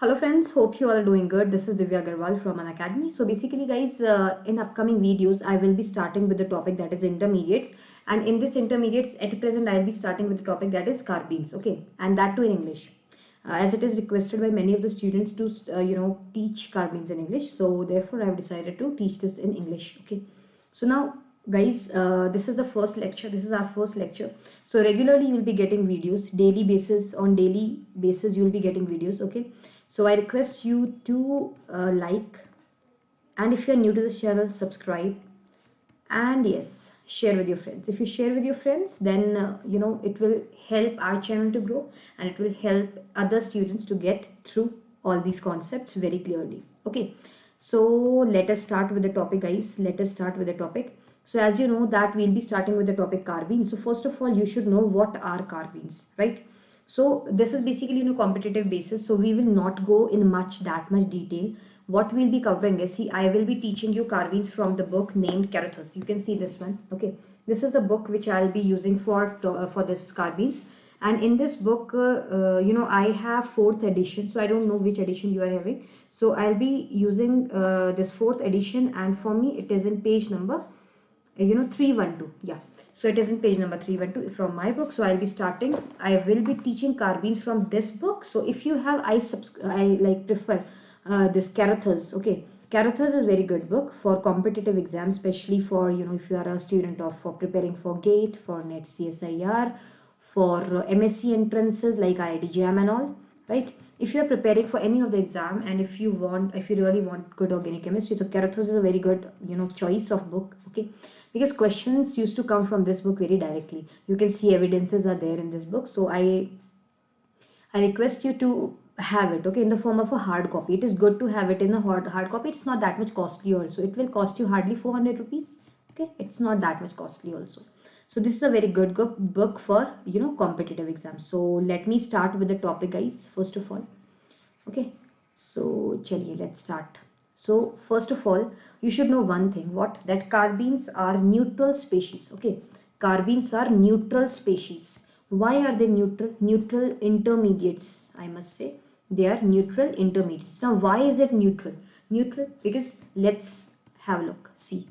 Hello friends, hope you all are doing good. This is Divya Agarwal from An Academy. So basically guys, in upcoming videos, I will be starting with the topic that is intermediates. And in this intermediates, at present, I will be starting with the topic that is carbines, okay? And that too in English. As it is requested by many of the students to, teach carbines in English. So therefore, I have decided to teach this in English, okay? So now guys, this is the first lecture. This is our first lecture. So regularly, you will be getting videos, daily basis, you will be getting videos, okay? So I request you to like, and if you're new to this channel, subscribe, and yes, share with your friends. If you share with your friends, then it will help our channel to grow, and it will help other students to get through all these concepts very clearly. Okay, so let us start with the topic, guys. Let us start with the topic. So as you know that we'll be starting with the topic carbines. So first of all, you should know what are carbines, right? So this is basically competitive basis. So we will not go in that much detail. What we'll be covering is, see, I will be teaching you carbines from the book named Carathos. You can see this one. Okay, this is the book which I'll be using for this carbines. And in this book, I have fourth edition. So I don't know which edition you are having. So I'll be using this fourth edition, and for me it is in page number 312. Yeah, so it is in page number 312 from my book. So I'll be starting. I will be teaching carbines from this book. So if you have, I like prefer this Carathos. Okay, Carathos is very good book for competitive exams, especially for if you are a student of for preparing for GATE, for NET CSIR, for MSc entrances like IIT JAM and all, right? If you are preparing for any of the exam, and if you really want good organic chemistry, so Carathos is a very good choice of book, okay? Because questions used to come from this book very directly. You can see evidences are there in this book. So I request you to have it, okay, in the form of a hard copy. It is good to have it in a hard copy. It's not that much costly also. It will cost you hardly 400 rupees. Okay, it's not that much costly also. So this is a very good book for competitive exams. So let me start with the topic, guys, first of all. Okay, so chaliye, let's start. So first of all, you should know one thing, what? That carbines are neutral species. Okay, carbines are neutral species. Why are they neutral? Neutral intermediates, I must say. They are neutral intermediates. Now, why is it neutral? Neutral because let's have a look. See,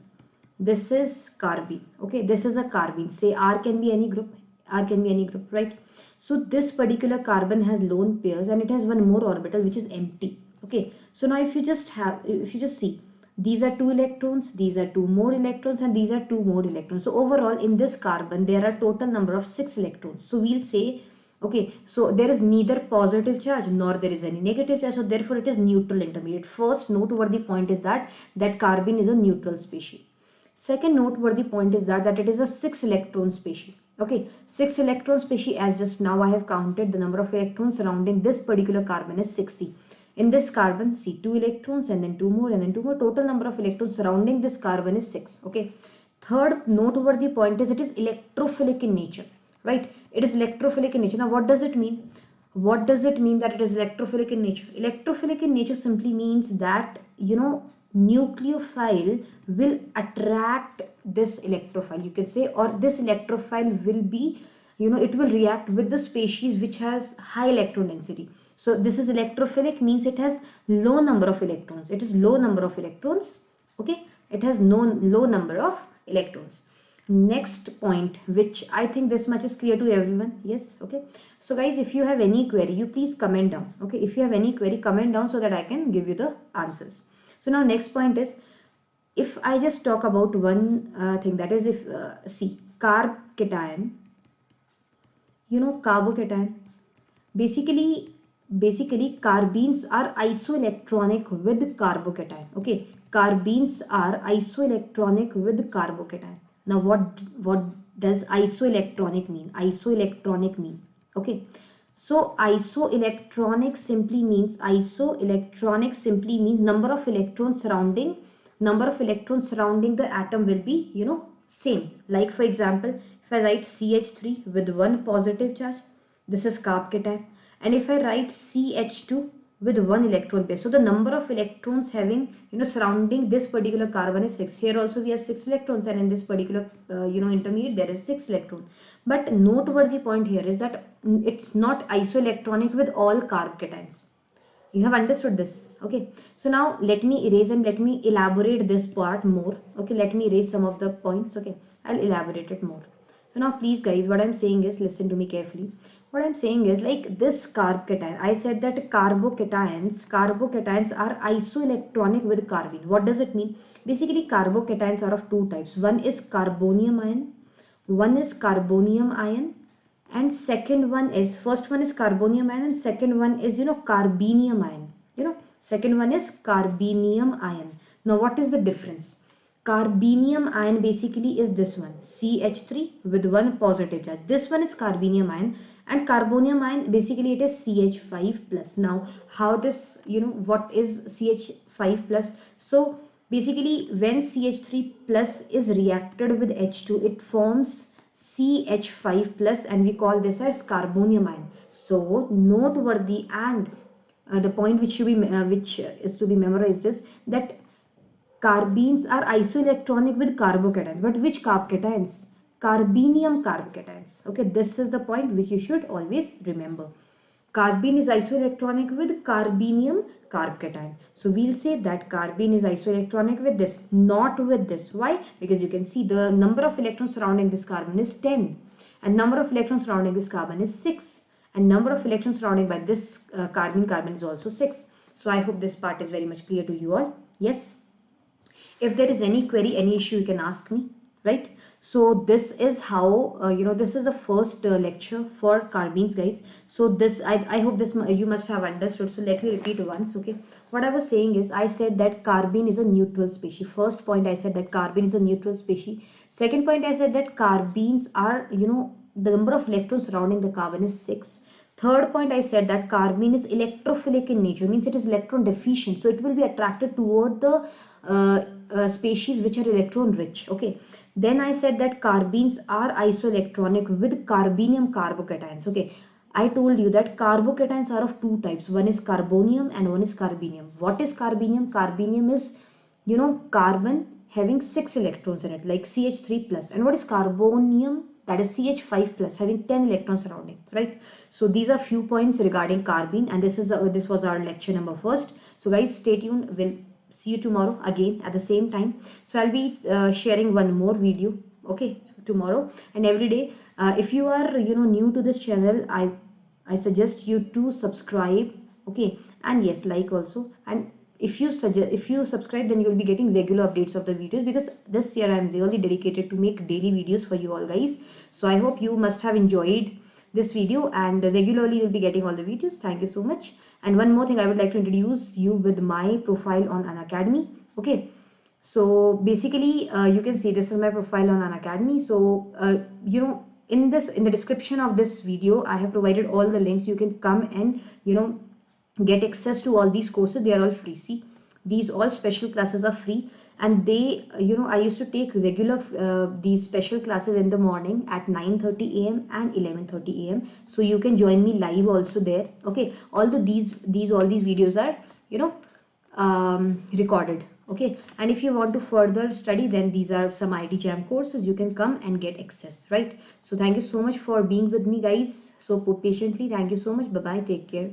this is carbene. Okay, this is a carbene. Say R can be any group. R can be any group, right? So this particular carbon has lone pairs, and it has one more orbital which is empty. Okay, so now if you just see, these are two electrons, these are two more electrons, and these are two more electrons. So overall in this carbon there are total number of 6 electrons. So we'll say, okay, so there is neither positive charge nor there is any negative charge, so therefore it is neutral intermediate. First noteworthy point is that carbene is a neutral species. Second noteworthy point is that it is a 6 electron species. Okay, 6 electron species, as just now I have counted the number of electrons surrounding this particular carbon is 6c. In this carbon, see, 2 electrons and then 2 more and then 2 more. Total number of electrons surrounding this carbon is 6. Okay. Third noteworthy point is it is electrophilic in nature. Right? It is electrophilic in nature. Now, what does it mean? What does it mean that it is electrophilic in nature? Electrophilic in nature simply means that, nucleophile will attract this electrophile, you can say, or this electrophile will be, it will react with the species which has high electron density. So this is electrophilic, means it has low number of electrons. It is low number of electrons. Okay, it has no low number of electrons. Next point, which I think this much is clear to everyone. Yes, okay. So guys, if you have any query, you please comment down. Okay, if you have any query, comment down so that I can give you the answers. So now next point is, if I just talk about one thing, that is, if see, carb cation, carbocation, basically carbenes are isoelectronic with carbocation. Okay, carbenes are isoelectronic with carbocation. Now what does isoelectronic mean? Isoelectronic mean, okay, so isoelectronic simply means number of electrons surrounding the atom will be same. Like for example, if I write CH3 with one positive charge, this is carb cation, and if I write CH2 with one electron pair, so the number of electrons having surrounding this particular carbon is 6. Here also we have 6 electrons, and in this particular intermediate there is 6 electrons. But noteworthy point here is that it's not isoelectronic with all carb cations. You have understood this. Okay, so now let me erase and let me elaborate this part more. Okay, let me erase some of the points. Okay, I'll elaborate it more. So now please guys, what I'm saying is, listen to me carefully. What I'm saying is, like this carbocation, I said that carbocations are isoelectronic with carbene. What does it mean? Basically carbocations are of two types. One is carbonium ion, and second one is, first one is carbonium ion and second one is carbenium ion. Second one is carbenium ion. Now what is the difference? Carbenium ion basically is this one, CH3 with one positive charge. This one is carbenium ion, and carbonium ion basically it is CH5 plus. Now how this, what is CH5 plus? So basically when CH3 plus is reacted with H2, it forms CH5 plus, and we call this as carbonium ion. So noteworthy, and the point which is to be memorized is that carbenes are isoelectronic with carbocations. But which carbocations? Carbenium carbocations. Okay, this is the point which you should always remember. Carbene is isoelectronic with carbenium carbocation. So we'll say that carbene is isoelectronic with this, not with this. Why? Because you can see the number of electrons surrounding this carbon is 10, and number of electrons surrounding this carbon is 6, and number of electrons surrounding by this carbon is also 6. So I hope this part is very much clear to you all. Yes. If there is any query, any issue, you can ask me, right? So this is how, this is the first lecture for carbenes, guys. So this, I hope this you must have understood. So let me repeat once, okay? What I was saying is, I said that carbene is a neutral species. First point, I said that carbene is a neutral species. Second point, I said that carbenes are, the number of electrons surrounding the carbon is 6. Third point, I said that carbene is electrophilic in nature, means it is electron deficient, so it will be attracted toward the species which are electron rich. Okay, then I said that carbenes are isoelectronic with carbenium carbocations. Okay, I told you that carbocations are of two types. One is carbonium and one is carbenium. What is carbenium? Carbenium is, carbon having 6 electrons in it, like CH3 plus. And what is carbonium? That is CH5 plus, having 10 electrons surrounding, right? So these are few points regarding carbene, and this was our lecture number first. So guys, stay tuned. We'll see you tomorrow again at the same time. So I'll be sharing one more video, okay, tomorrow and every day. If you are new to this channel, I suggest you to subscribe, okay, and yes, like also. And if you subscribe, then you will be getting regular updates of the videos, because this year I am really dedicated to make daily videos for you all, guys. So I hope you must have enjoyed this video, and regularly you'll be getting all the videos. Thank you so much. And one more thing, I would like to introduce you with my profile on Unacademy. Okay, so basically you can see this is my profile on Unacademy. So in the description of this video, I have provided all the links. You can come and get access to all these courses. They are all free. See, these all special classes are free, and they I used to take regular these special classes in the morning at 9:30 a.m. and 11:30 a.m. so you can join me live also there. Okay, although all these videos are recorded. Okay, and if you want to further study, then these are some IIT JAM courses. You can come and get access, right? So thank you so much for being with me, guys, so patiently. Thank you so much. Bye bye, take care.